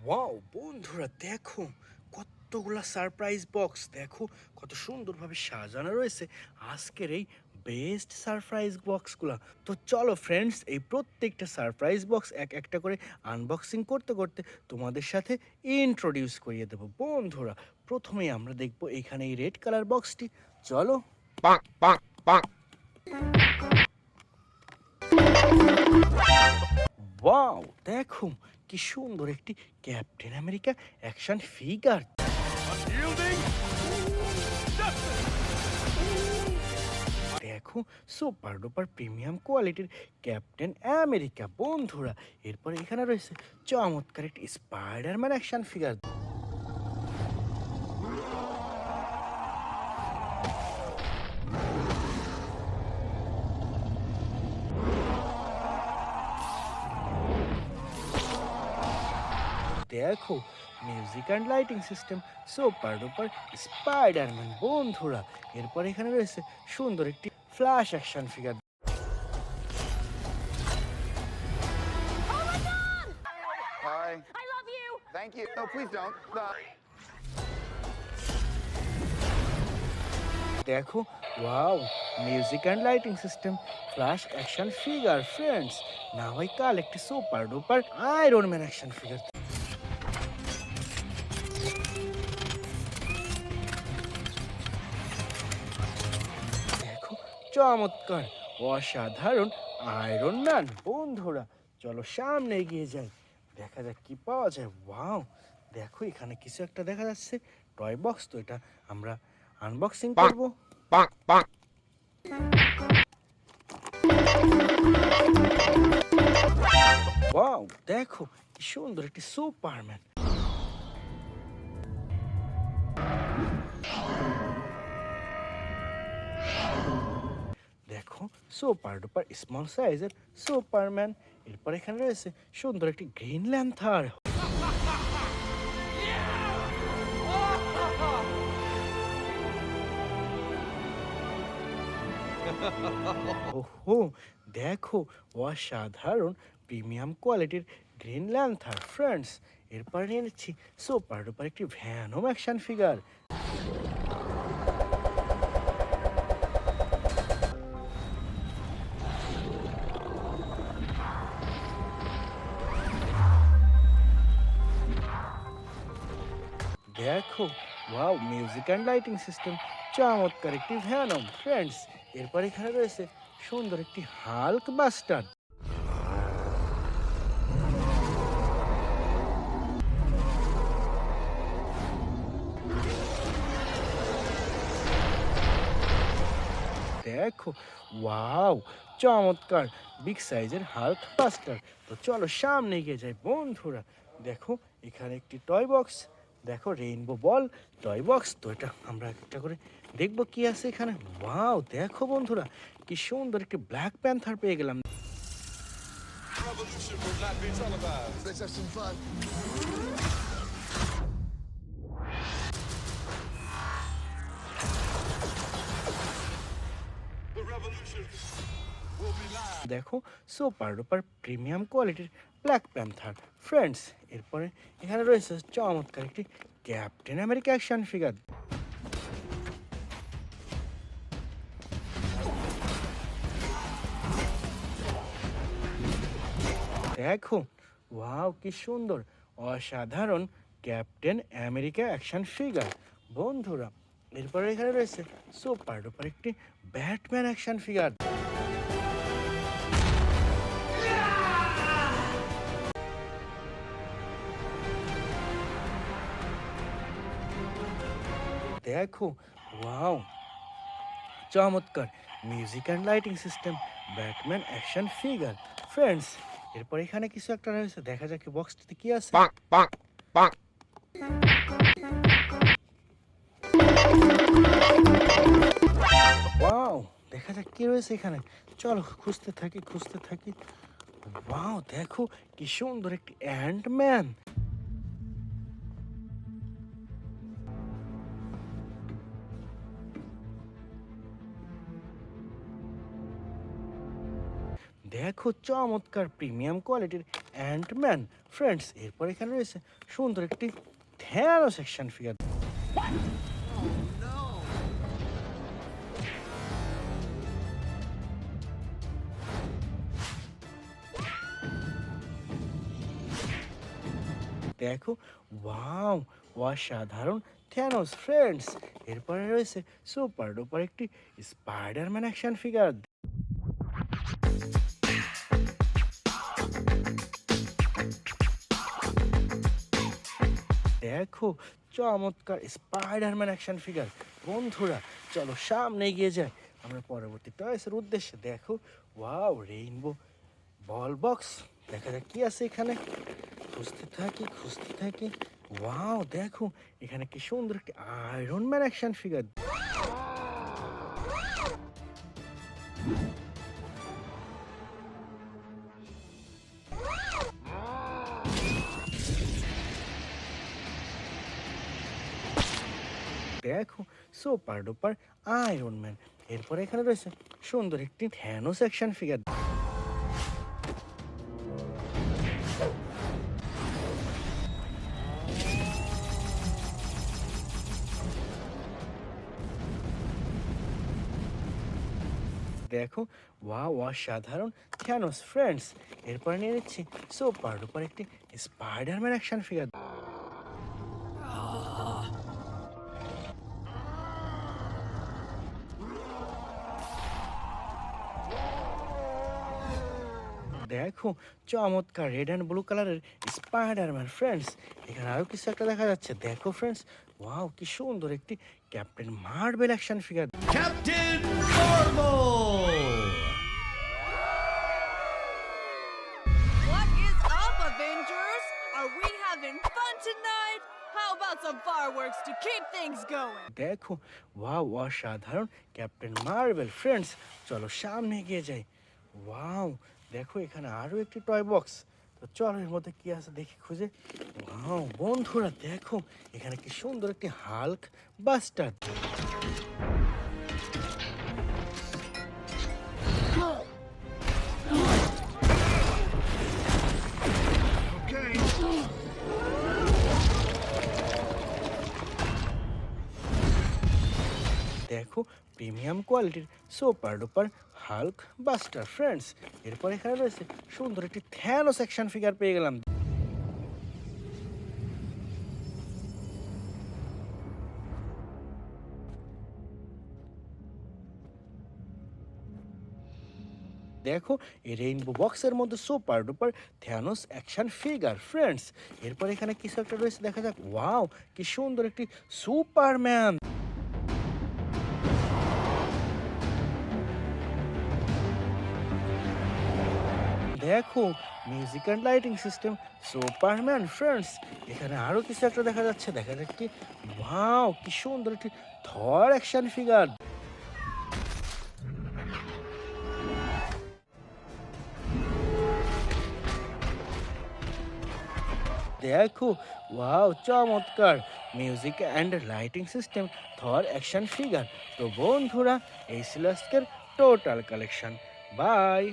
Wow বন্ধুরা দেখো কতগুলা সারপ্রাইজ বক্স দেখো কত সুন্দরভাবে সাজানো রয়েছে আজকের এই বেস্ট সারপ্রাইজ বক্সগুলা। তো চলো ফ্রেন্ডস, এই প্রত্যেকটা সারপ্রাইজ বক্স এক একটা করে আনবক্সিং করতে করতে তোমাদের সাথে ইন্ট্রোডিউস করিয়ে দেবো বন্ধুরা। প্রথমেই আমরা দেখবো এখানে এই রেড কালার বক্সটি। চলো। bonk, bonk, bonk. ওয়াও দেখো কি সুন্দর একটি ক্যাপ্টেন আমেরিকা অ্যাকশন ফিগার। দেখো সুপার ডুপার প্রিমিয়াম কোয়ালিটির ক্যাপ্টেন আমেরিকা বন্ধুরা। এরপর এখানে রয়েছে চমৎকার একটি স্পাইডারম্যান অ্যাকশন ফিগার। দেখো music and lighting system super duper Spiderman বন্ধুরা। এরপর এখানে রয়েছে সুন্দর একটি flash action figure. Hi. I love you. Thank you. No, please don't. No. দেখো wow music and lighting system flash action figure friends. না হয় কাল একটি super duper iron man action figure. দেখো চমৎকার অসাধারণ আয়রন ম্যান বন্ধুরা। চলো সামনে এগিয়ে যাই, দেখা যাক কি পাওয়া যায়। ওয়াও দেখো এখানে কিছু একটা দেখা যাচ্ছে টয় বক্স, তো এটা আমরা আনবক্সিং করব। Bonk, bonk. ওয়াও দেখো কি সুন্দর একটি সুপারম্যান। দেখো সুপার ডুপার স্মল সাইজের সুপারম্যান। এরপর এখানে রয়েছে সুন্দর একটি গ্রিন ল্যান্থার। ওহো দেখো অসাধারণ প্রিমিয়াম কোয়ালিটির গ্রিন ল্যান্থার ফ্রেন্ডস। এরপর নিয়ে নিচ্ছি সুপার ডুপার একটি ভ্যানম অ্যাকশন ফিগার। দেখো wow music and lighting system চমৎকার একটি ভ্যানম ফ্রেন্ডস। এরপর এখানে রয়েছে সুন্দর একটি হাল্ক বাস্টার। দেখো ওয়াও চমৎকার বিগ সাইজের হাল্ক বাস্টার। তো চলো সামনে এগিয়ে যাই বন্ধুরা। দেখো এখানে একটি টয় বক্স, দেখো রেইনবো বল টয় বক্স। তো এটা আমরা একটা করে দেখবো কি আছে এখানে। ওয়াও দেখো বন্ধুরা কি সুন্দর একটি ব্ল্যাক প্যান্থার পেয়ে গেলাম। Revolution will not be televised. Let's have some fun. The revolution will be live. দেখো সুপার ডুপার প্রিমিয়াম কোয়ালিটির ব্ল্যাক প্যান্থার ফ্রেন্ডস। এরপরে এখানে রয়েছে চমৎকার একটি ক্যাপ্টেন আমেরিকা অ্যাকশন ফিগার। দেখো ওয়াও কি সুন্দর অসাধারণ ক্যাপ্টেন আমেরিকা অ্যাকশন ফিগার বন্ধুরা। এরপরে এখানে রয়েছে সুপার ডুপার একটি ব্যাটম্যান অ্যাকশন ফিগার। দেখো ওয়াও চমৎকার music and lighting system Batman action figure friends. এরপর এখানে কিছু একটা রয়েছে, দেখা যাক বক্সটিতে কি আছে। Bonk, bonk, bonk. ওয়াও দেখা যাক কি রয়েছে এখানে। চলো খুঁজতে থাকি খুঁজতে থাকি। ওয়াও দেখো কি সুন্দর একটি অ্যান্টম্যান। দেখো চমৎকার প্রিমিয়াম কোয়ালিটির অ্যান্টম্যান ফ্রেন্ডস। এরপর এখানে রয়েছে সুন্দর একটি থ্যানো সেকশন ফিগার। দেখো ওয়াও, অসাধারণ থ্যানোস ফ্রেন্ডস। এরপরে রয়েছে সুপার ডুপার একটি স্পাইডারম্যান অ্যাকশন ফিগার। দেখো চমৎকার স্পাইডারম্যান অ্যাকশন ফিগার। বন্ধুরা চলো সামনে এগিয়ে যাই আমরা পরবর্তী টয়েসের উদ্দেশ্যে। দেখো ওয়াও, রেইনবো বল বক্স। দেখা যাক কি আছে এখানে। খুঁজতে থাকি। ওয়াও দেখো এখানে কি সুন্দর একটি আয়রন ম্যান অ্যাকশন ফিগার। দেখো সুপার ডুপার আয়রন ম্যান। এরপরে এখানে রয়েছে সুন্দর একটি থ্যানোস অ্যাকশন ফিগার। দেখো ওয়াও, অসাধারণ থ্যানোস ফ্রেন্ডস। এরপরে নিয়ে নিচ্ছি সুপার ডুপার একটি স্পাইডারম্যান অ্যাকশন ফিগার। দেখো চমৎকার রেড অ্যান্ড ব্লু কালারের স্পাইডারম্যান ফ্রেন্ডস। এখানে আরো কিছু একটা দেখা যাচ্ছে। দেখো ফ্রেন্ডস ওয়াও, কি সুন্দর একটি captain marble action figure. Captain Marvel! What is up, Avengers? Are we having fun tonight? How about some fireworks to keep things going? দেখো ওয়াও, অসাধারণ ক্যাপ্টেন মার্বেল ফ্রেন্ডস। চলো সামনে এগিয়ে যাই। ওয়াও দেখো এখানে আরো একটি টয় বক্স। তো চলো এর মধ্যে কি আছে দেখি খুঁজে। ওয়াও বন্ধুরা দেখো এখানে কি সুন্দর একটি হাল্ক বাস্টার। দেখো প্রিমিয়াম কোয়ালিটির super duper Hulk buster friends. এরপর এখানে রয়েছে সুন্দর একটি থ্যানোস অ্যাকশন ফিগার পেয়ে গেলাম। দেখো এই রেইনবো বক্সের মধ্যে super duper Thanos action figure friends. এরপর এখানে কিছু একটা রয়েছে দেখা যাক। ওয়াও কি সুন্দর একটি সুপারম্যান। দেখো music and lighting system Superman friends. এখানে আরো কিছু একটা দেখা যাচ্ছে। দেখা যাক কি। ওয়াও কি সুন্দর একটি থর অ্যাকশন ফিগার। দেখো ওয়াও চমৎকার music and lighting system Thor action figure. তো বন্ধুরা এই ছিল আজকের টোটাল কালেকশন। বাই।